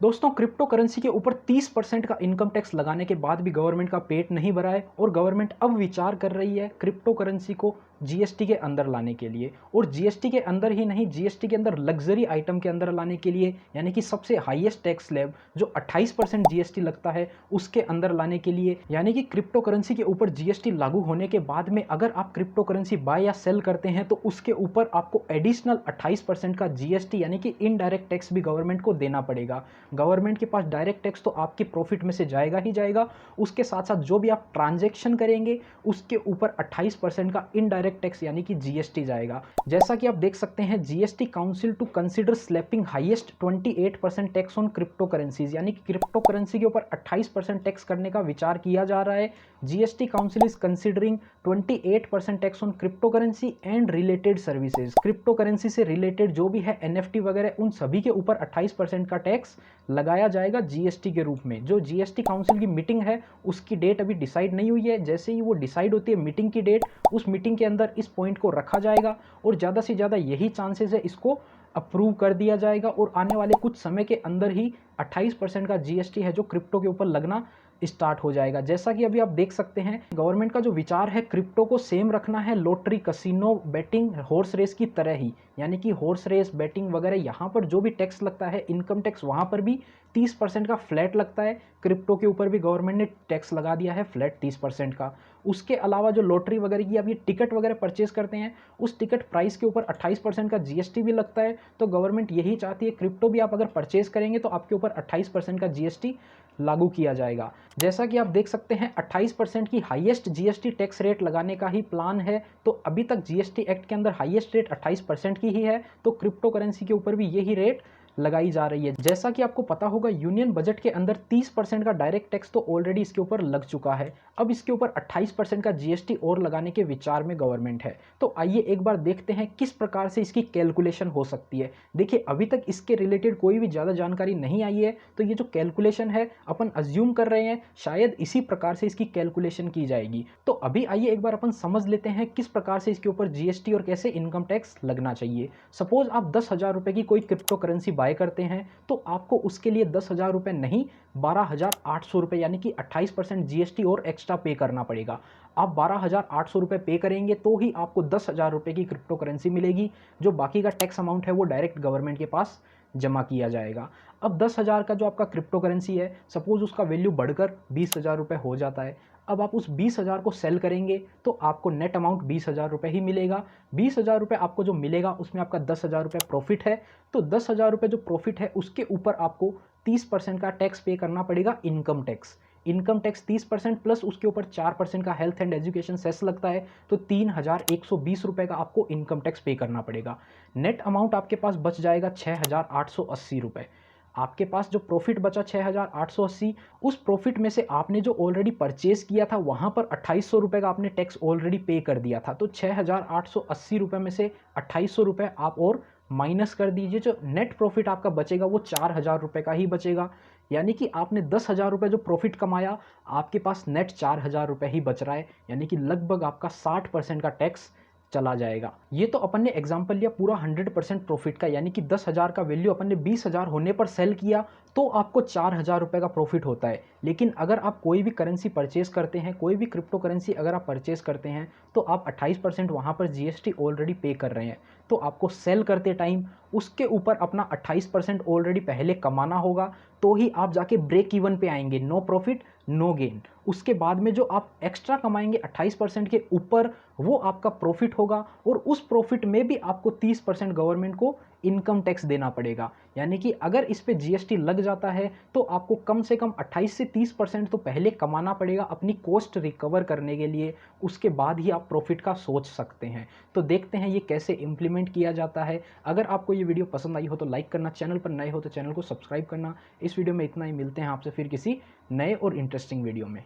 दोस्तों crypto currency के ऊपर 30% का इनकम टैक्स लगाने के बाद भी गवर्नमेंट का पेट नहीं भरा है और गवर्नमेंट अब विचार कर रही है क्रिप्टो करेंसी को जीएसटी के अंदर लाने के लिए। और जीएसटी के अंदर ही नहीं, जीएसटी के अंदर लग्जरी आइटम के अंदर लाने के लिए, यानी कि सबसे हाईएस्ट टैक्स स्लैब जो 28% जीएसटी लगता है उसके अंदर लाने के लिए। यानी कि क्रिप्टो करेंसी के ऊपर जीएसटी लागू होने के बाद में अगर आप क्रिप्टो करेंसी बाय या सेल करते हैं तो उसके ऊपर आपको एडिशनल 28% का जीएसटी यानी कि इनडायरेक्ट टैक्स भी गवर्नमेंट को देना पड़ेगा। गवर्नमेंट के पास डायरेक्ट टैक्स तो आपके प्रॉफिट में से जाएगा ही जाएगा, उसके साथ साथ जो भी आप ट्रांजैक्शन करेंगे उसके ऊपर 28% का इनडायरेक्ट टैक्स यानी कि जीएसटी जाएगा। जैसा कि आप देख सकते हैं, GST council to consider slapping highest 28% tax on crypto currencies, यानी कि क्रिप्टो करेंसी के ऊपर 28% टैक्स करने का विचार किया जा रहा है। GST council is considering 28% tax on crypto currency and related services. Crypto currency से रिलेटेड जो भी है एनएफटी वगैरह, उन सभी के ऊपर 28% का टैक्स लगाया जाएगा जीएसटी के रूप में। जो जीएसटी काउंसिल की मीटिंग है उसकी डेट अभी डिसाइड नहीं हुई है, जैसे ही वो डिसाइड होती है मीटिंग की डेट, उस मीटिंग के अंदर इस पॉइंट को रखा जाएगा और ज़्यादा से ज़्यादा यही चांसेस है इसको अप्रूव कर दिया जाएगा और आने वाले कुछ समय के अंदर ही 28% का जीएसटी है जो क्रिप्टो के ऊपर लगना स्टार्ट हो जाएगा। जैसा कि अभी आप देख सकते हैं, गवर्नमेंट का जो विचार है क्रिप्टो को सेम रखना है lottery, casino, betting, horse race की तरह ही। यानी कि हॉर्स रेस, बेटिंग वगैरह यहाँ पर जो भी टैक्स लगता है इनकम टैक्स, वहाँ पर भी 30% का फ्लैट लगता है। क्रिप्टो के ऊपर भी गवर्नमेंट ने टैक्स लगा दिया है फ्लैट 30% का। उसके अलावा जो लॉटरी वगैरह की आप ये टिकट वगैरह परचेज करते हैं, उस टिकट प्राइस के ऊपर 28% का जीएसटी भी लगता है। तो गवर्नमेंट यही चाहती है क्रिप्टो भी आप अगर परचेज करेंगे तो आपके ऊपर 28% का जीएसटी लागू किया जाएगा। जैसा कि आप देख सकते हैं 28% की हाईएस्ट जीएसटी टैक्स रेट लगाने का ही प्लान है। तो अभी तक जीएसटी एक्ट के अंदर हाईएस्ट रेट 28% की ही है, तो क्रिप्टो करेंसी के ऊपर भी यही रेट लगाई जा रही है। जैसा कि आपको पता होगा, यूनियन बजट के अंदर 30% का डायरेक्ट टैक्स तो ऑलरेडी इसके ऊपर लग चुका है। अब इसके ऊपर 28% का जीएसटी और लगाने के विचार में गवर्नमेंट है। तो आइए एक बार देखते हैं किस प्रकार से इसकी कैलकुलेशन हो सकती है। देखिए, अभी तक इसके रिलेटेड कोई भी ज़्यादा जानकारी नहीं आई है, तो ये जो कैलकुलेशन है अपन अज्यूम कर रहे हैं शायद इसी प्रकार से इसकी कैलकुलेशन की जाएगी। तो अभी आइए एक बार अपन समझ लेते हैं किस प्रकार से इसके ऊपर जीएसटी और कैसे इनकम टैक्स लगना चाहिए। सपोज आप 10,000 रुपये की कोई क्रिप्टो करेंसी बाय करते हैं तो आपको उसके लिए 10,000 रुपये नहीं, 12,800 रुपये यानी कि 28% जीएसटी और एक्स्ट्रा पे करना पड़ेगा। आप 12,800 रुपये पे करेंगे तो ही आपको 10,000 रुपये की क्रिप्टो करेंसी मिलेगी। जो बाकी का टैक्स अमाउंट है वो डायरेक्ट गवर्नमेंट के पास जमा किया जाएगा। अब 10,000 का जो आपका क्रिप्टो करेंसी है, सपोज उसका वैल्यू बढ़कर 20,000 रुपये हो जाता है। अब आप उस 20,000 को सेल करेंगे तो आपको नेट अमाउंट 20,000 रुपये ही मिलेगा। 20,000 रुपये आपको जो मिलेगा उसमें आपका 10,000 रुपये प्रॉफिट है। तो 10,000 रुपये जो प्रॉफिट है उसके ऊपर आपको 30% का टैक्स पे करना पड़ेगा, income tax. Income tax 30% plus उसके ऊपर 4% का हेल्थ एंड एजुकेशन सेस लगता है, तो 3,120 रुपये का आपको इनकम टैक्स पे करना पड़ेगा। नेट अमाउंट आपके पास बच जाएगा 6,880 रुपये। आपके पास जो प्रॉफिट बचा 6,880, उस प्रॉफिट में से आपने जो ऑलरेडी परचेज किया था वहाँ पर 2,800 रुपये का आपने टैक्स ऑलरेडी पे कर दिया था। तो 6,880 रुपये में से 2,800 रुपये आप और माइनस कर दीजिए। जो नेट प्रॉफिट आपका बचेगा वो 4,000 रुपये का ही बचेगा। यानी कि आपने 10,000 रुपये जो प्रॉफिट कमाया, आपके पास नेट 4,000 रुपये ही बच रहा है। यानी कि लगभग आपका 60% का टैक्स चला जाएगा। ये तो अपन ने एग्जांपल लिया पूरा 100% प्रॉफिट का, यानी कि 10,000 का वैल्यू अपन ने 20,000 होने पर सेल किया तो आपको 4,000 रुपये का प्रॉफिट होता है। लेकिन अगर आप कोई भी करेंसी परचेज करते हैं, कोई भी क्रिप्टो करेंसी अगर आप परचेज करते हैं तो आप 28% वहाँ पर जीएसटी ऑलरेडी पे कर रहे हैं। तो आपको सेल करते टाइम उसके ऊपर अपना 28% ऑलरेडी पहले कमाना होगा, तो ही आप जाके ब्रेक इवन पे आएंगे। No profit no gain. उसके बाद में जो आप एक्स्ट्रा कमाएंगे 28% के ऊपर, वो आपका प्रॉफिट होगा और उस प्रॉफिट में भी आपको 30% गवर्नमेंट को इनकम टैक्स देना पड़ेगा। यानी कि अगर इस पे जीएसटी लग जाता है तो आपको कम से कम 28 से 30% तो पहले कमाना पड़ेगा अपनी कॉस्ट रिकवर करने के लिए। उसके बाद ही आप प्रॉफिट का सोच सकते हैं। तो देखते हैं ये कैसे इंप्लीमेंट किया जाता है। अगर आपको ये वीडियो पसंद आई हो तो लाइक करना, चैनल पर नए हो तो चैनल को सब्सक्राइब करना। इस वीडियो में इतना ही, मिलते हैं आपसे फिर किसी नए और इंटरेस्टिंग वीडियो में।